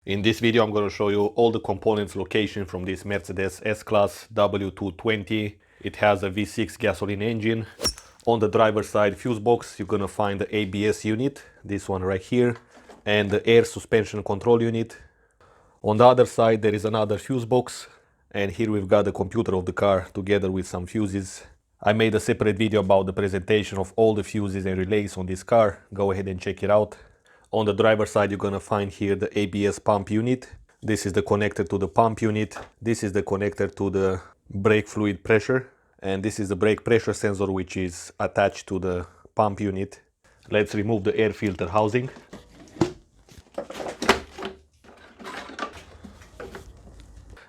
In this video I'm going to show you all the components location from this Mercedes S-Class W220. It has a V6 gasoline engine. On the driver's side fuse box you're going to find the ABS unit, this one right here, and the air suspension control unit. On the other side there is another fuse box, and here we've got the computer of the car together with some fuses. I made a separate video about the presentation of all the fuses and relays on this car. Go ahead and check it out. On the driver's side you're gonna find here the ABS pump unit. This is the connector to the pump unit. This is the connector to the brake fluid pressure. And this is the brake pressure sensor which is attached to the pump unit. Let's remove the air filter housing.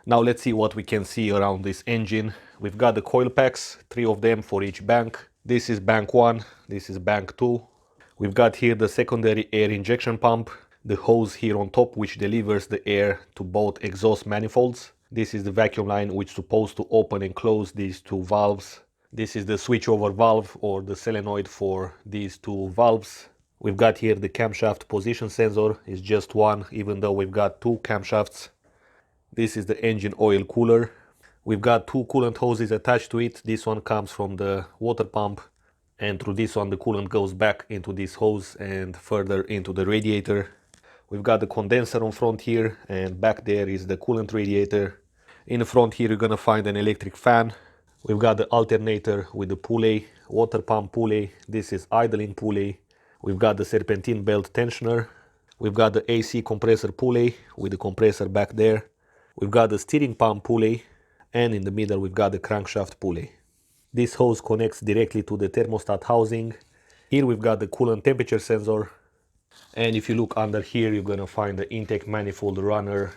Now let's see what we can see around this engine. We've got the coil packs, 3 of them for each bank. This is bank 1, this is bank 2. We've got here the secondary air injection pump, the hose here on top which delivers the air to both exhaust manifolds. This is the vacuum line which is supposed to open and close these two valves. This is the switchover valve or the solenoid for these two valves. We've got here the camshaft position sensor, it's just one even though we've got two camshafts. This is the engine oil cooler. We've got two coolant hoses attached to it. This one comes from the water pump, and through this one the coolant goes back into this hose and further into the radiator. We've got the condenser on front here, and back there is the coolant radiator. In the front here you're gonna find an electric fan. We've got the alternator with the pulley, water pump pulley. This is idling pulley. We've got the serpentine belt tensioner. We've got the AC compressor pulley with the compressor back there. We've got the steering pump pulley, and in the middle we've got the crankshaft pulley. This hose connects directly to the thermostat housing. Here we've got the coolant temperature sensor, and if you look under here you're gonna find the intake manifold runner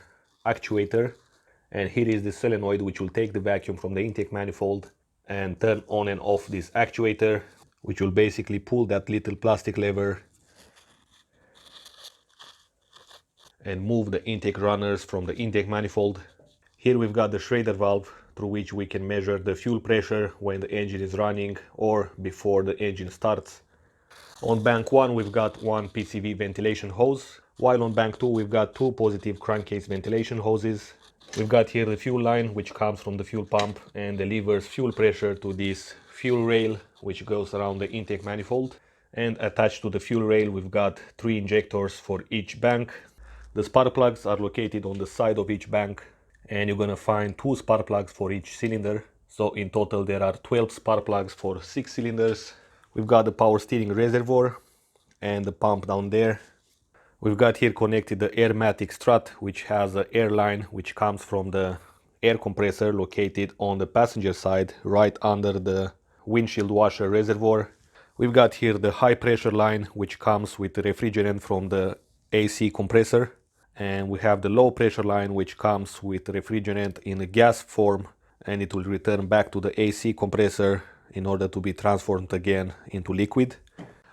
actuator, and here is the solenoid which will take the vacuum from the intake manifold and turn on and off this actuator, which will basically pull that little plastic lever and move the intake runners from the intake manifold. Here we've got the Schrader valve through which we can measure the fuel pressure when the engine is running or before the engine starts. On bank 1 we've got one PCV ventilation hose, while on bank 2 we've got two positive crankcase ventilation hoses. We've got here the fuel line which comes from the fuel pump and delivers fuel pressure to this fuel rail which goes around the intake manifold. And attached to the fuel rail we've got 3 injectors for each bank. The spark plugs are located on the side of each bank, and you're gonna find 2 spark plugs for each cylinder. So in total there are 12 spark plugs for 6 cylinders. We've got the power steering reservoir and the pump down there. We've got here connected the airmatic strut which has an air line which comes from the air compressor located on the passenger side right under the windshield washer reservoir. We've got here the high pressure line which comes with the refrigerant from the AC compressor. And we have the low pressure line which comes with refrigerant in a gas form, and it will return back to the AC compressor in order to be transformed again into liquid.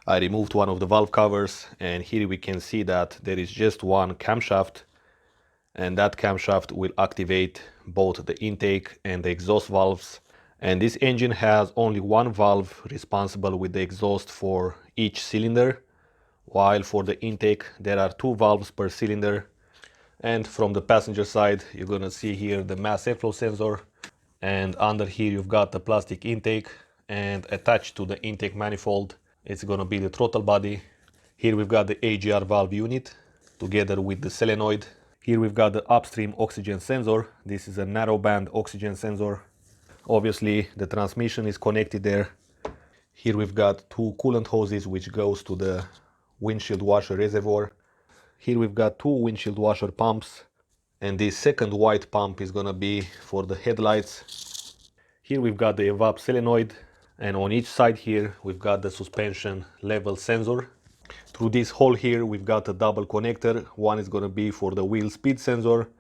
I removed one of the valve covers, and here we can see that there is just one camshaft, and that camshaft will activate both the intake and the exhaust valves. And this engine has only one valve responsible with the exhaust for each cylinder, while for the intake there are 2 valves per cylinder. And from the passenger side you're gonna see here the mass airflow sensor, and under here you've got the plastic intake, and attached to the intake manifold it's gonna be the throttle body. Here we've got the AGR valve unit together with the solenoid. Here we've got the upstream oxygen sensor. This is a narrowband oxygen sensor. Obviously the transmission is connected there. Here we've got 2 coolant hoses which goes to the windshield washer reservoir. Here we've got 2 windshield washer pumps, and this second white pump is gonna be for the headlights. Here we've got the Evap solenoid, and on each side here we've got the suspension level sensor. Through this hole here we've got a double connector. One is gonna be for the wheel speed sensor,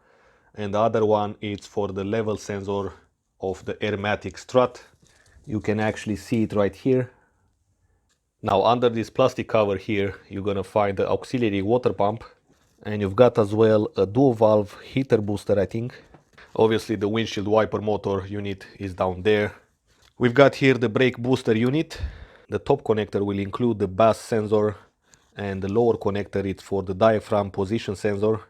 and the other one is for the level sensor of the airmatic strut. You can actually see it right here. Now under this plastic cover here you're gonna find the auxiliary water pump, and you've got as well a dual valve heater booster, I think. Obviously the windshield wiper motor unit is down there. We've got here the brake booster unit. The top connector will include the BAS sensor, and the lower connector is for the diaphragm position sensor.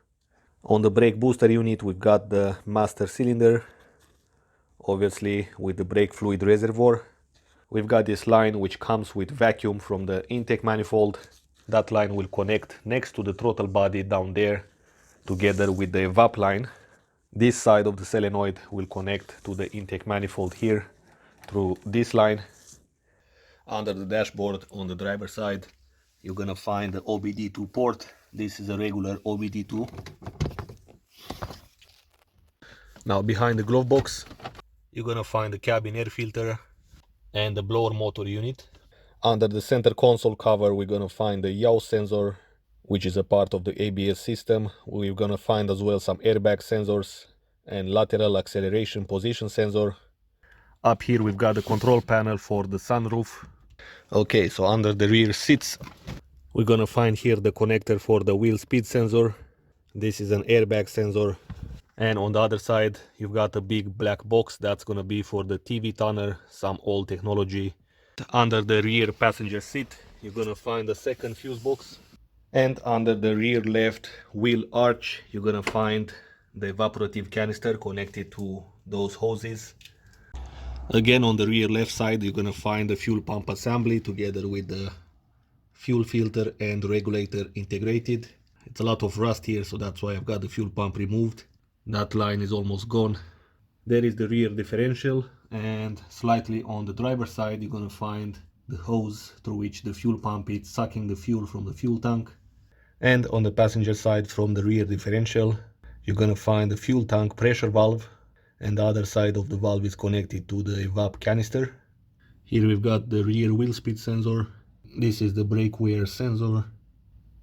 On the brake booster unit, we've got the master cylinder, obviously with the brake fluid reservoir. We've got this line which comes with vacuum from the intake manifold. That line will connect next to the throttle body down there together with the evap line. This side of the solenoid will connect to the intake manifold here through this line. Under the dashboard on the driver's side, you're gonna find the OBD2 port. This is a regular OBD2. Now behind the glove box, you're gonna find the cabin air filter and the blower motor unit. Under the center console cover, we're gonna find the yaw sensor, which is a part of the ABS system. We're gonna find as well some airbag sensors and lateral acceleration position sensor. Up here we've got the control panel for the sunroof. Okay, so under the rear seats, we're gonna find here the connector for the wheel speed sensor. This is an airbag sensor. And on the other side, you've got a big black box that's gonna be for the TV tuner, some old technology. Under the rear passenger seat, you're gonna find the second fuse box. And under the rear left wheel arch, you're gonna find the evaporative canister connected to those hoses. Again, on the rear left side, you're gonna find the fuel pump assembly together with the fuel filter and regulator integrated. It's a lot of rust here, so that's why I've got the fuel pump removed. That line is almost gone. There is the rear differential, and slightly on the driver's side, you're gonna find the hose through which the fuel pump is sucking the fuel from the fuel tank. And on the passenger side, from the rear differential, you're gonna find the fuel tank pressure valve, and the other side of the valve is connected to the evap canister. Here we've got the rear wheel speed sensor. This is the brake wear sensor,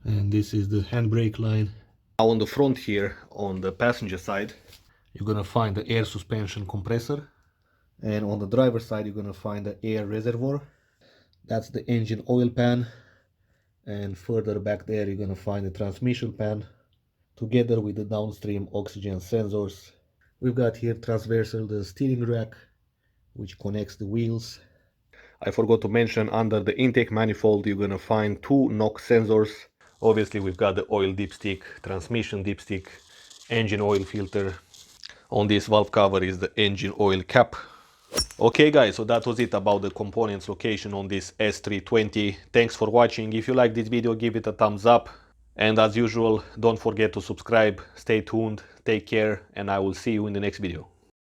and this is the handbrake line. Now on the front here, on the passenger side, you're gonna find the air suspension compressor, and on the driver's side you're gonna find the air reservoir. That's the engine oil pan, and further back there you're gonna find the transmission pan together with the downstream oxygen sensors. We've got here transversal the steering rack, which connects the wheels. I forgot to mention, under the intake manifold you're gonna find two NOx sensors. Obviously we've got the oil dipstick, transmission dipstick, engine oil filter. On this valve cover is the engine oil cap. Okay guys, so that was it about the components location on this S320. Thanks for watching. If you like this video, give it a thumbs up. And as usual, don't forget to subscribe. Stay tuned, take care, and I will see you in the next video.